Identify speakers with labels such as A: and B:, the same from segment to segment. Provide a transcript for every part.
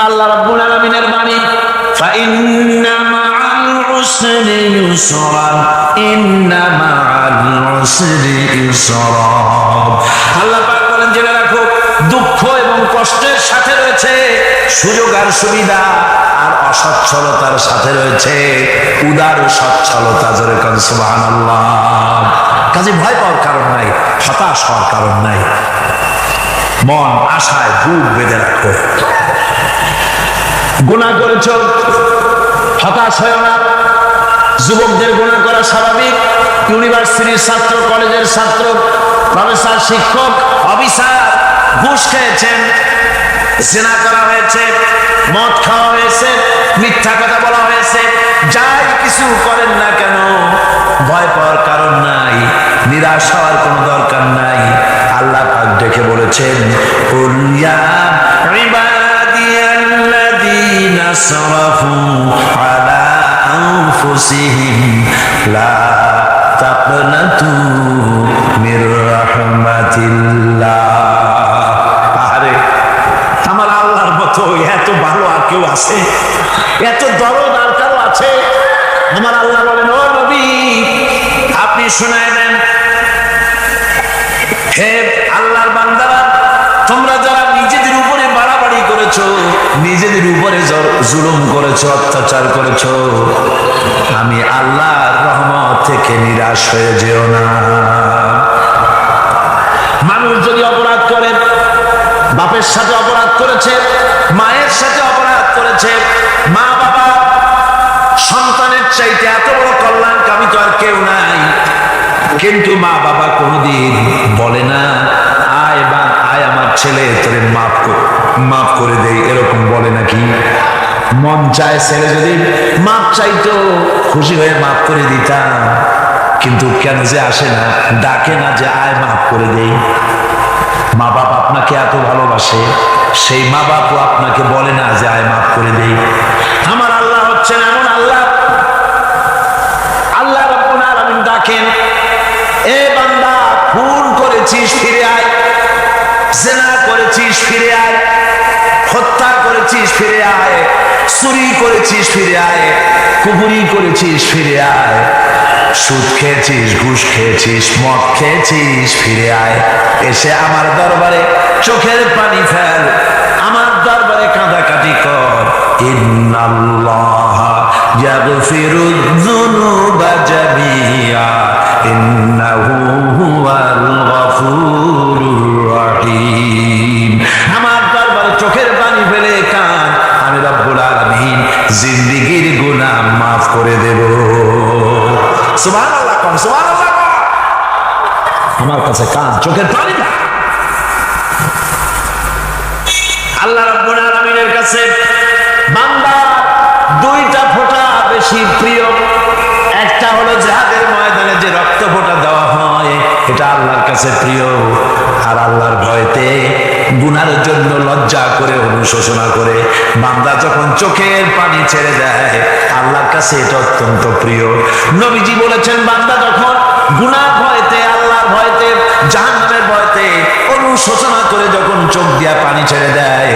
A: আল্লাহ রাব্বুল আলামিনের বাণী, ফাইন্না মাআল উসরি ইউসরা, ইন্না মাআল উসরি ইউসরা। আল্লাহ পাক বলেন, জেনে রাখো, দুঃখ এবং কষ্টের সাথে রয়েছে সুযোগ আর সুবিধা, আর অসচ্ছলতার সাথে রয়েছে উদার সচ্ছলতা। জোরে কোন সুবহানাল্লাহ। কাজে ভয় পাওয়ার কারণ নাই, হতাশ হওয়ার কারণ নাই। মন আশায় বুক বেঁধে রাখো। গুনাহ করেছ, হতাশ হয় না। যুবকদের গুনাহ করা স্বাভাবিক। ইউনিভার্সিটির ছাত্র, কলেজের ছাত্র, প্রফেসর, শিক্ষক, অফিসার ঘুষ খেয়েছেন, জিনা করা হয়েছে, মদ খাওয়া হয়েছে, মিথ্যা কথা বলা হয়েছে, যাই কিছু করেন না কেন ভয় পাওয়ার কারণ নাই, নিরাশ হওয়ার কোনো দরকার নাই। আল্লাহ পাক ডেকে বলেছেন, কুল ইয়া ইবাদিয়াল্লাযীনা আসরাফু আলা আনফুসিহিম লা তাকনাতু মির রাহমাতিল্লাহ। আরে আমার আল্লাহর মতো এত ভালো আর কেউ আছে? এত দরদ আর কারো আছে? আমার আল্লাহ বলেন, ও নবী, আপনি শোনায় দেন, হে আল্লাহর বান্দারা, তোমরা যারা নিজেদের উপরে বাড়াবাড়ি করেছো, নিজেদের উপরে জুলুম করেছো, অত্যাচার করেছো, আমি আল্লাহর রহমত থেকে নিরাশ হয়ে যেও না। মানুষ যদি অপরাধ করে, বাপের সাথে অপরাধ করেছে, মায়ের সাথে অপরাধ করেছে, মা বাবা সন্তানের চাইতে এত বড় কল্যাণকামী তো আর কেউ নাই, কিন্তু মা বাবা কোনোদিন বলে না, আয় বা আয় আমার ছেলে তোরে মাফ করে দেই, এরকম বলে নাকি? মন চায় ছেলে যদি মাপ চাইতো, খুশি হয়ে মাফ করে দিতাম, কিন্তু কেন যে আসে না, ডাকে না যে আয় মাফ করে দেই। মা বাপ আপনাকে এত ভালোবাসে, সেই মা বাপও আপনাকে বলে না যে আয় মাফ করে দেই। আমার আল্লাহ হচ্ছেন এমন আল্লাহ, আল্লাহ রাব্বুল আলামিন ডাকেন, এ বান্দা, খুন করেছিস ফিরে আয়, জিনা করেছিস ফিরে আয়, হত্যা করেছিস ফিরে আয়, চুরি করেছিস ফিরে আয়, কুফরি করেছিস ফিরে আয়, সুদ খেয়েছিস, ঘুষ খেয়েছিস, মদ খেয়েছিস, ফিরে আয়, এসে আমার দরবারে চোখের পানি ফেল, আমার দরবারে কাঁদাকাটি কর। ইন্নাল্লাহা ইয়াগফিরুয যুনুবা জামিআ ইন্নাহু হুয়াল গফুরুর রহিম। আমার দরবারে চোখের পানি ফেলে কাঁদ, আমি রব্বুল আলামিন জিন্দেগীর গুনাহ মাফ করে দেব। সুবহানাল্লাহ, কোন সুবহানাল্লাহ। আমার কাছে কাঁদ, চোখের পানি না। আল্লাহ রাব্বুল আলামিনের কাছে বান্দা দুইটা ফোঁটা বেশি প্রিয়। একটা হলো জিহাদের ময়দানে যে রক্ত ফোঁটা দেওয়া হয়, এটা আল্লাহর কাছে প্রিয়। আর আল্লাহর ভয়তে গুনার জন্য লজ্জা করে, অনুশোচনা করে বান্দা যখন চোখের পানি ছেড়ে দেয়, আল্লাহর কাছে এটা অত্যন্ত প্রিয়। নবীজি বলেছেন, বান্দা যখন গুনার ভয়তে, আল্লাহর ভয়তে, জাহান্নামের ভয়তে অনুশোচনা করে যখন চোখ দিয়া পানি ছেড়ে দেয়,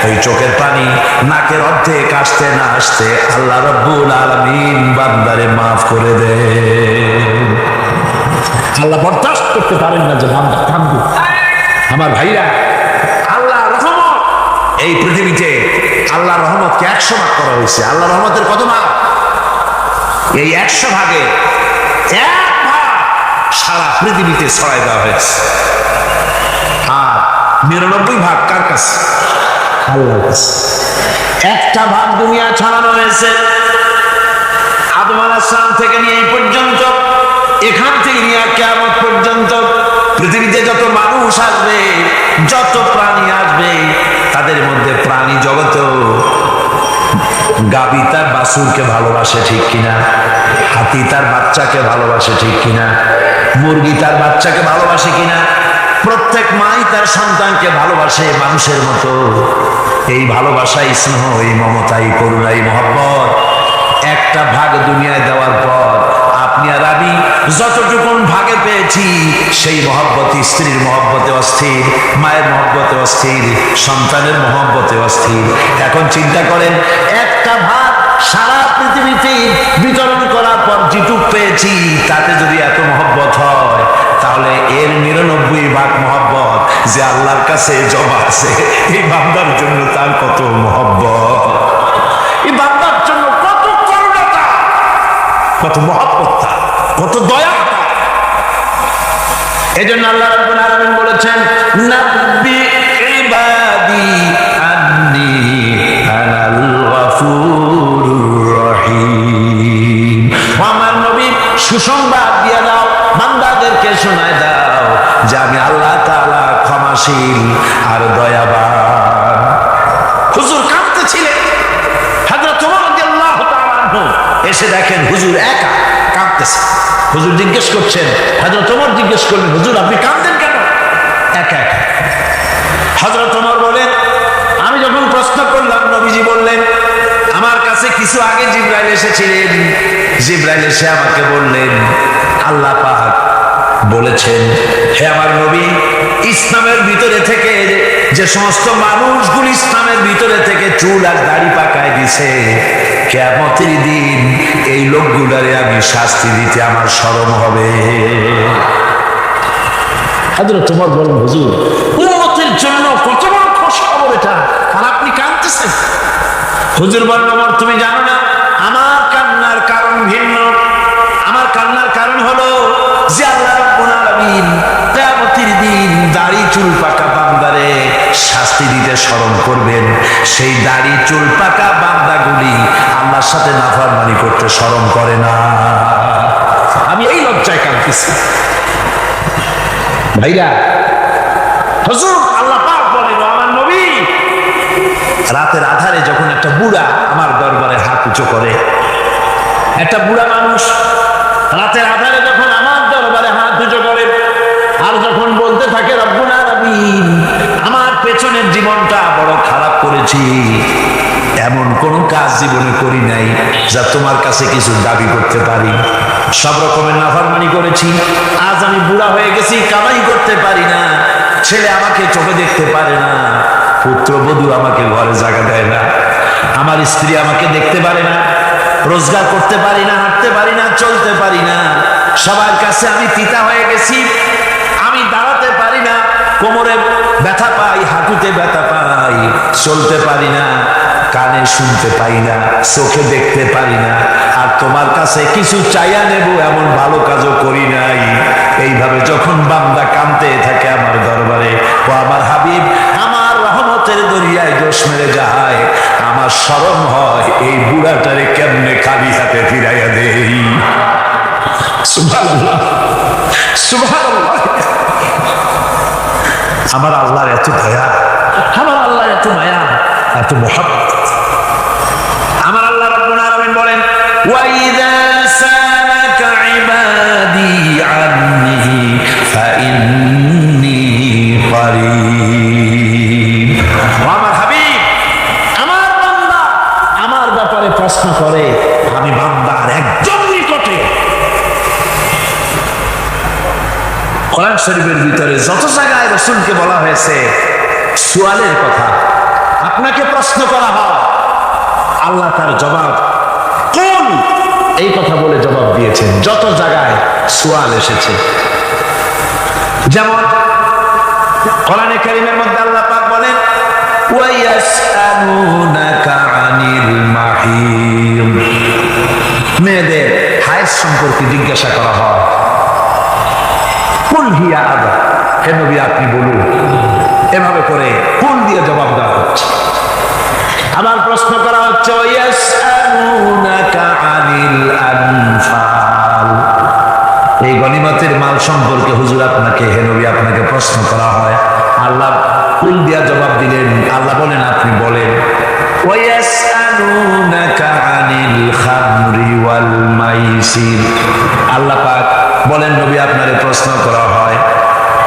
A: ওই চোখের পানি নাকের অর্ধেক আসতে না আসতে আল্লাহ রাব্বুল আলামিন বান্দারে মাফ করে দেয়। আল্লাহ বরদাস্ত করতে পারেন না যে বান্দা কাঁদবে। আমার ভাইরা, আল্লাহ রহমত, এই পৃথিবীতে আল্লাহ রহমতকে 100 ভাগ করা হয়েছে। আল্লাহ রহমতের কত ভাগ? এই 100 ভাগে 1 ভাগ সারা পৃথিবীতে ছড়াই দেওয়া হয়েছে। আর 99 ভাগ কার কাছে? আল্লাহর কাছে। 1টা ভাগ দুনিয়া ছড়ানো হয়েছে আদম আলাইহিস সালাম থেকে নিয়ে এই পর্যন্ত, এখান থেকে নিয়ে কিয়ামত পর্যন্ত পৃথিবীতে যত মানুষ আসবে, যত প্রাণী আসবে, তাদের মধ্যে প্রাণী জগতেও গাভী তার বাছুরকে ভালোবাসে, ঠিক কিনা? হাতি তার বাচ্চাকে ভালোবাসে, ঠিক কিনা? মুরগি তার বাচ্চাকে ভালোবাসে কিনা? প্রত্যেক মাই তার সন্তানকে ভালোবাসে মানুষের মতো। এই ভালোবাসা, স্নেহ, এই মমতা, এই করুণা, এই মহব্বত 1টা ভাগ দুনিয়ায় দেওয়ার পর আপনি আর আমি যতটুকুন ভাগে পেয়েছি সেই মহব্বত, স্ত্রীর মহব্বতে অস্থির, মায়ের মহব্বতে অস্থির, সন্তানের মহব্বতে অস্থির। এখন চিন্তা করেন, একটা ভাত সারা পৃথিবীতে বিতরণ করার পর যেটুক পেয়েছি তাতে যদি এত মহব্বত হয়, তাহলে এর 99 ভাগ মহব্বত যে আল্লাহর কাছে জমা আছে, এই বান্দার জন্য তার কত মহব্বত, এই বান্দার জন্য কত করুণা, কত মহব্বত, কত দয়া। এই জন্য আল্লাহ রাব্বুল আলামিন বলেছেন, নাব্বি ইবাদি আন্নী আনাল গফুরুর রহিম। আমার নবী সুসংবাদ দিয়ে দাও, বান্দাদেরকে শোনায় দাও যে আমি আল্লাহ তাআলা ক্ষমাশীল আর দয়াবান। হুজুর কাঁদতেছিলেন, হযরত ওমর রাদিয়াল্লাহু তাআলা আনহু এসে দেখেন হুজুর একা কাঁদতেছে। হুজুর জিজ্ঞেস করছেন, হযরত ওমর জিজ্ঞেস করলেন, হুজুর আপনি কাঁদতেন কেন একা একা? হযরত ওমর বলেন, আমি যখন প্রশ্ন করলাম নবীজি বললেন, আমার কাছে কিছু আগে জিবরাইল এসেছিলেন, জিবরাইল এসে আমাকে বললেন আল্লাহ পাক বলেছেন, হে আমার নবী, ইসলামের ভিতরে থেকে যে সমস্ত মানুষগুলো ইসলামের ভিতরে থেকে চুল আর দাড়ি পাকায় দিছে, কিয়ামতের দিন এই লোকগুলারে আমি শাস্তি দিতে আমার শরম হবে। হযরত ওমর বলেন, হুজুর উম্মতের জন্য কত বড় খুশখবর এটা, আর আপনি কাঁদতেছেন। হুজুর বলেন, ওমর তুমি জানো না আমার কান্নার কারণ ভিন্ন। আমার কান্নার কারণ হলো যে আল্লাহ রাব্বুল আলামিন কিয়ামতের দিন দাড়ি চুল পাকা বান্দারে শাস্তি দিতে শরম করবেন। সেই দাড়ি চুল পাকা বান্দাগুলি আল্লাহর সাথে নাফরমানি করতে শরম করে না। আমি এই লজ্জায় কাঁদতেছি। ভাইরা, হুজুর আল্লাহ পাক বলেন, আমার নবী রাতের আধারে যখন একটা বুড়া আমার দরবারে হাত উঁচু করে, একটা বুড়া মানুষ রাতের আধারে যখন আমার দরবারে হাত উঁচু করে আর যখন বলতে থাকে, রব্বুল আলামিন আমার পেছনের জীবনটা বড় খারাপ করেছি, এমন কোন কাজ জীবনে করি নাই যা তোমার কাছে কিছু দাবি করতে পারি, সব রকমের নাফরমানি করেছি, আজ আমি বুড়া হয়ে গেছি, কামাই করতে পারি না, ছেলে আমাকে চোখে দেখতে পারে না, পুত্রবধূ আমাকে ঘরে জায়গা দেয় না, আমার স্ত্রী আমাকে দেখতে পারে না, রোজগার করতে পারি না, হাঁটতে পারি না, চলতে পারি না, সবার কাছে আমি পিতা হয়ে গেছি, আমি দাঁড়াতে পারি না, কোমরে ব্যথা পাই, হাঁটুতে ব্যথা পাই, চলতে পারি না, কানে শুনতে পাই না, চোখে দেখতে পারি না, আর তোমার কাছে কিছু চাইয়া নেব এমন ভালো কাজও করি নাই। এইভাবে যখন বান্দা কাঁদতে থাকে আমার দরবারে, ও আমার হাবিব আমার রহমতের দরিয়ায় জোশ মেরে যায়, আমার শরম হয় এই বুড়াটারে কেমনে খালি হাতে ফিরাইয়া দেই। সুবহানাল্লাহ, সুবহানাল্লাহ। আমার আল্লাহর এত দয়া, আমার আল্লাহর এত মায়া, এত মহব্বত। আমার আল্লাহ রাব্বুল আলামিন বলেন, ওয়াইযা সালাকা ইবাদি আন্নী ফাইন্নী কারীব। আমার হাবিব আমার বান্দা আমার ব্যাপারে প্রশ্ন করে, আমি বান্দার একদম নিকটে। কোরআন শরীফের ভিতরে যত জায়গায় রাসূলকে বলা হয়েছে সুয়ালের কথা, আপনাকে প্রশ্ন করা হয়, আল্লাহ তার জবাব কোন এই কথা বলে জবাব দিয়েছেন। যত জায়গায় সুয়াল এসেছে, যেমন কোরআনে কারীমের মধ্যে আল্লাহ পাক বলেন, ওয়ায়াসআলুনাকা আনিল মাহিদ, মেয়েদের হায়েজ সম্পর্কে জিজ্ঞাসা করা হয়, কুল হিয়া আযা, হে নবী আপনি বলুন। এভাবে করে কোন দিয়ে জবাব দেওয়া হচ্ছে। আবার প্রশ্ন করা হচ্ছে, ওয়ায়াসআলুনাকা আনিল আনফাল, এই গনিমতের মাল সম্পর্কে হুজুর আপনাকে, হে নবী আপনাকে প্রশ্ন করা হয়। আল্লাহ কুল দিয়া জবাব দিলেন, আল্লাহ বলেন আপনি বলেন। ওয়ায়াসআলুনাকা আনিল খামরি ওয়াল মাইসির, আল্লাহ পাক বলেন নবী আপনারে প্রশ্ন করা হয়,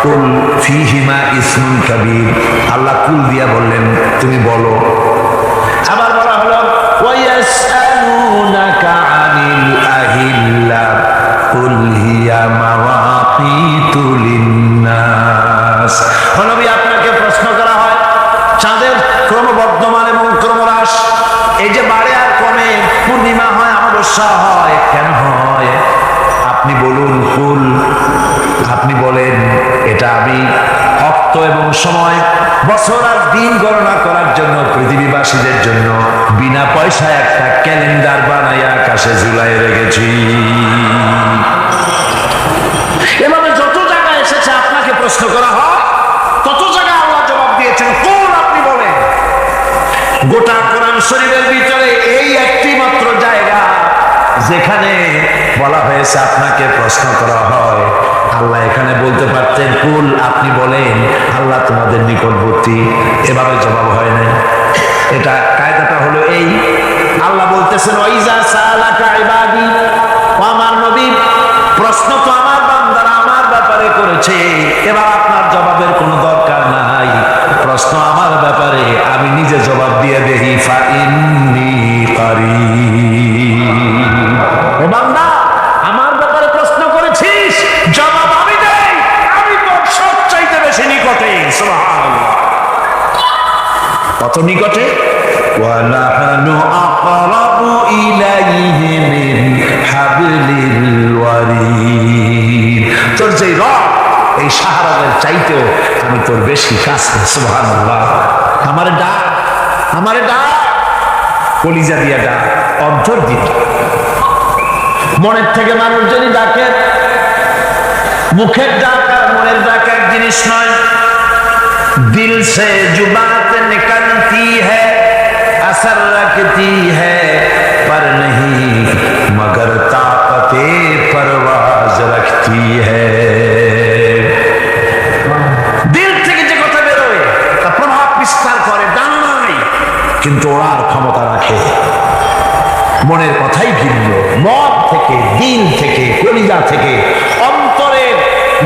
A: কুল ফীহিমা ইসমুন কাবীর, আল্লাহ কুল দিয়া বললেন তুমি বলো। আবার বলা হলো, ওয়ায়াসআলুনাকা আনিল আহিল্লা কুল হিয়া পৃথিবীবাসীদের জন্য বিনা পয়সায় একটা ক্যালেন্ডার বানাইয়া আকাশে ঝুলাই রেখেছি। এভাবে যত জায়গায় এসেছে আপনাকে প্রশ্ন করা হয়, তত জায়গায় আল্লাহ জবাব দিয়েছেন। কোন আপনি বলেন, গোটা কোরআন শরীফের ভিতরে এই একটি মাত্র জায়গা যেখানে বলা হয়েছে আপনাকে প্রশ্ন করা হয়। আল্লাহ এখানে বলতে পারতেন কুল আপনি বলেন, আল্লাহ তোমাদের নিকটবর্তী, এভাবে জবাব হয় না। এটা কায়দাটা হলো এই, আল্লাহ বলতেছেন ওয়াইজা সালাকা ইবাদি, ও আমার নবী প্রশ্ন তো আমার বান্দারা আমার ব্যাপারে করেছে, এবার আপনার জবাবের কোনো দরকার নাই, প্রশ্ন আমার ব্যাপারে আমি নিজে জবাব দিয়ে দেই। ফা ইন্নী কারীব, ও বান্দা আমার ব্যাপারে প্রশ্ন করেছিস, জবাব আমি দেই, আমি তোর সবচাইতে বেশি নিকটে। সুবহানাল্লাহ, কত নিকটে? ওয়ালাহানু আকরাবু ইলাইহি মিন হাবলিল ওয়ারিদ। তোর যে রব, এই সাহারাদের চাইতেও আমি তোর বেশি কাছে। সুবহানাল্লাহ, আমারে ডাক, আমারে ডাক, কলিজা দিয়া ডাক, অন্তর দিয়ে। মনের থেকে মানুষ যদি ডাকে, মুখের ডাক আর মনের ডাক এক জিনিস নয়। दिल से जुबात निकलती है, असर रखती है, पर नहीं मगर ताकते परवाज रखती है। दिल থেকে যে কথা বেরোয় তা প্রভাব বিস্তার করে, ডানা নাই কিন্তু ওড়ার ক্ষমতা রাখে। মনের কথাই ভিন্ন, মন থেকে, দিল থেকে, কলিজা থেকে, অন্তরের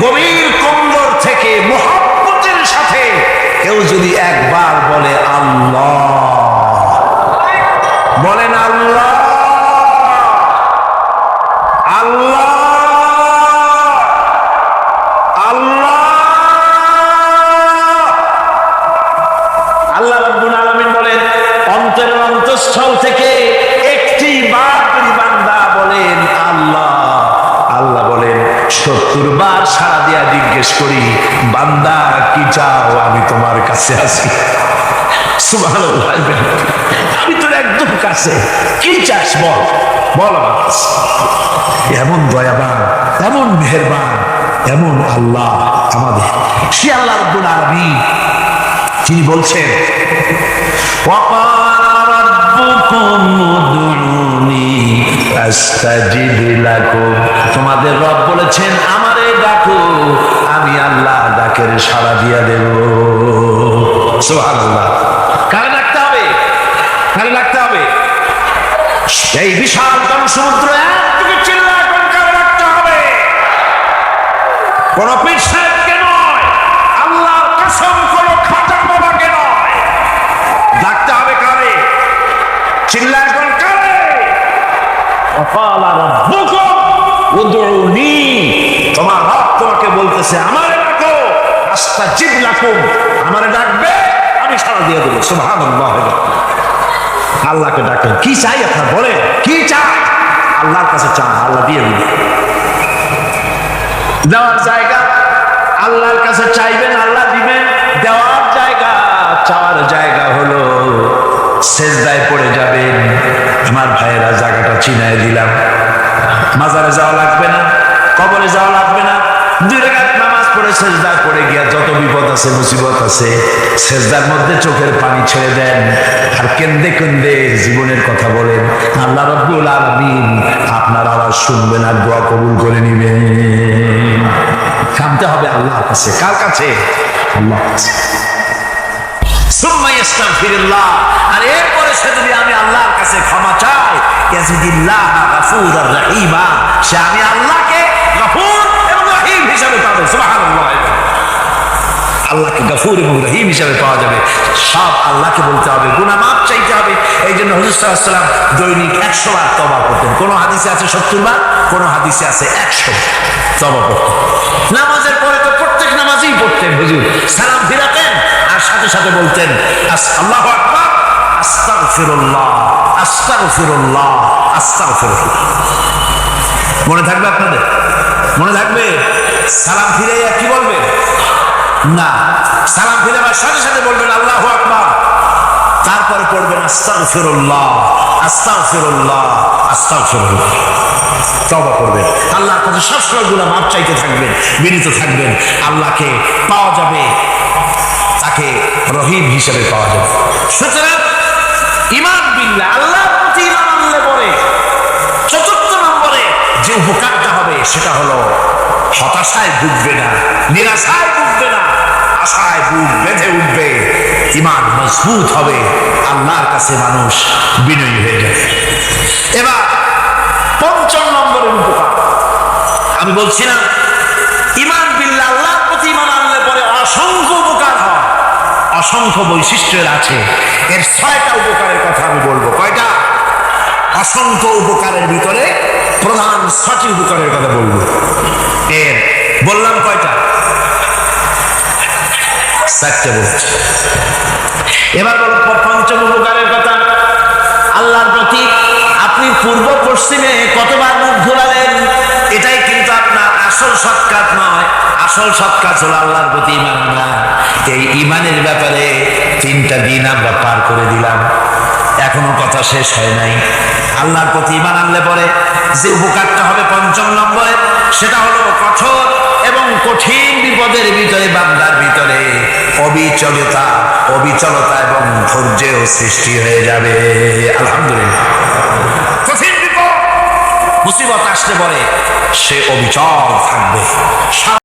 A: গভীর কন্দর থেকে মুহাব্বতের সাথে কেউ যদি একবার বলে আল্লাহ, বলেন আল্লাহ, আল্লাহ, আল্লাহ, আল্লাহ রাব্বুল আলামিন বলেন অন্তরের অন্তঃস্থল থেকে একটি বার যদি বান্দা বলেন আল্লাহ, আল্লাহ বলেন 70 বার সাড়া দিয়া জিজ্ঞেস করি বান্দা কি চাও, আমি তোমার কাছে আছি। সুবহানাল্লাহ, আমি তোর একদম কাছে, কি চাস বল, বল আমার কাছে। এমন দয়াবান, এমন মেহেরবান, এমন আল্লাহ আমাদের, সে আল্লাহ রাব্বুল আলামিন তিনি বলছেন ওয়াকালা রাব্বুকুম উদউনি আস্তাজিব লাকুম, তোমাদের রব বলেছেন আমারে ডাকো, আমি আল্লাহ ডাকের সাড়া দিয়া দেব। সুবহানাল্লাহ, কারে ডাকতে হবে, কারে ডাকতে হবে? এই বিশাল সমুদ্র একদিকে চিল্লায় কোন কারে ডাকতে হবে? কোন পীর সাহেবকে নয়, আল্লাহর কসম কোন খাজা বাবাকে নয়, ডাকতে হবে কারে? চিল্লায় কোন কারে? ওয়াকালা রাব্বুকুম উদউনি, তোমার রব তোমাকে বলতেছে আমারে ডাকো, আস্তাজিব লাকুম, আমারে ডাকবে আমি সাড়া দিয়ে দেব। সুবহানাল্লাহ, আল্লাহকে ডাকেন, কি চাই আপনার বলেন, কি চাই? আল্লাহর কাছে চান, আল্লাহ দিয়ে দিবে। দেওয়ার জায়গা আল্লাহর কাছে চাইবেন, আল্লাহ দিবেন। দেওয়ার জায়গা, চাওয়ার জায়গা হলো সেজদায় পড়ে যাবেন। আমার ভাইয়েরা জায়গাটা চিনায় দিলাম, মাজারে যাওয়া লাগবে না, কবরে যাওয়া লাগবে না, 2 রাকাত নামাজ পড়ে সেজদায় পড়ে গিয়া যত বিপদ আছে, মুসিবত আছে, সেজদার মধ্যে চোখের পানি ছেড়ে দেন আর কেন্দে কেন্দে জীবনের কথা বলেন। আল্লাহ রাব্বুল আলামিন আপনার আওয়াজ শুনবেন আর দোয়া কবুল করে নিবেন। কাঁদতে হবে আল্লাহর কাছে, কার কাছে? আল্লাহর কাছে। সুম্মা ইস্তাগফিরুল্লাহ, আর এরপরে সে যদি আমি আল্লাহর কাছে ক্ষমা চাই, ইয়াজিদিল্লাহ গাফুরার রহিমা, সে আমি আল্লাহকে গফুর এবং রহিম হিসাবে পাবে। সুবহানাল্লাহ, আল্লাহকে গফুর এবং রহিম হিসাবে পাওয়া যাবে। সব আল্লাহকে বলতে হবে, গুনাহ মাফ চাইতে হবে। এই জন্য হুজুর সাল্লাল্লাহু আলাইহি ওয়াসাল্লাম দৈনিক 100 বার তওবা করতেন। কোন হাদিসে আছে 70 বার, কোন হাদিসে আছে 100 তওবা করতেন। নামাজের পরে তো প্রত্যেক নামাজই পড়তেন হুজুর, সালাম ফিরাতেন আর সাথে সাথে বলতেন আল্লাহু আকবার, আস্তাগফিরুল্লাহ, আস্তাগফিরুল্লাহ, আস্তাগফিরুল্লাহ। মনে থাকবে আপনাদের? মনে থাকবে? সালাম ফিরাইয়া কি বলবেন? না, সালাম ফিরাবার সাথে সাথে বলবেন আল্লাহু আকবার, তারপরে পড়বেন আস্তাগফিরুল্লাহ আস্তাগফিরুল্লাহ আস্তাগফিরুল্লাহ, তওবা করবেন, আল্লাহর কাছে সবসময় গুনাহ মাফ চাইতে থাকবেন, বিনীত থাকবেন। আল্লাহকে পাওয়া যাবে, তাকে রহিম হিসেবে পাওয়া যাবে। সুতরাং ঈমান বিল্লাহ, আল্লাহর প্রতি ঈমান আনলে পরে চতুর্থ নম্বরে যে উপকারটা হবে সেটা হলো হতাশায় ভুগবে না, নিরাশায় ভুগবে না, আশায় বুক বেঁধে উঠবে, ঈমান মজবুত হবে, আল্লাহর কাছে মানুষ বিনয়ী হয়ে যাবে। এবার পঞ্চম নম্বরের উপকার আমি বলছিলাম, ঈমান বিল্লাহ, আল্লাহর প্রতি ঈমান আনলে পরে অসংখ্য উপকার হয়, অসংখ্য বৈশিষ্ট্যের আছে। এর 6টা উপকারের কথা আমি বলবো। কয়টা? অসংখ্য উপকারের ভিতরে প্রধান 6টি উপকারের কথা বলবো। এর বললাম কয়টা? 4টে বলছি। এবার বলো পঞ্চম উপকারের কথা। আল্লাহর প্রতি আপনি পূর্ব পশ্চিমে কতবার মুখ ঘোরালেন, এটাই কিন্তু আপনার আসল সৎকাজ নয়। আসল সৎকাজ হলো আল্লাহর প্রতি ঈমান আনা। এই ঈমানের ব্যাপারে 3টা দিন আমরা পার করে দিলাম, এখনো কথা শেষ হয় নাই। আল্লাহর প্রতি ঈমান আনলে পরে যে উপকারটা হবে পঞ্চম নম্বরে, সেটা হলো কঠোর এবং কঠিন বিপদের ভিতরে বান্দার ভিতরে অবিচলতা এবং ধৈর্যের সৃষ্টি হয়ে যাবে। আলহামদুলিল্লাহ। কঠিন বিপদ মুসিবত আসলে পরে সে অবিচল থাকবে।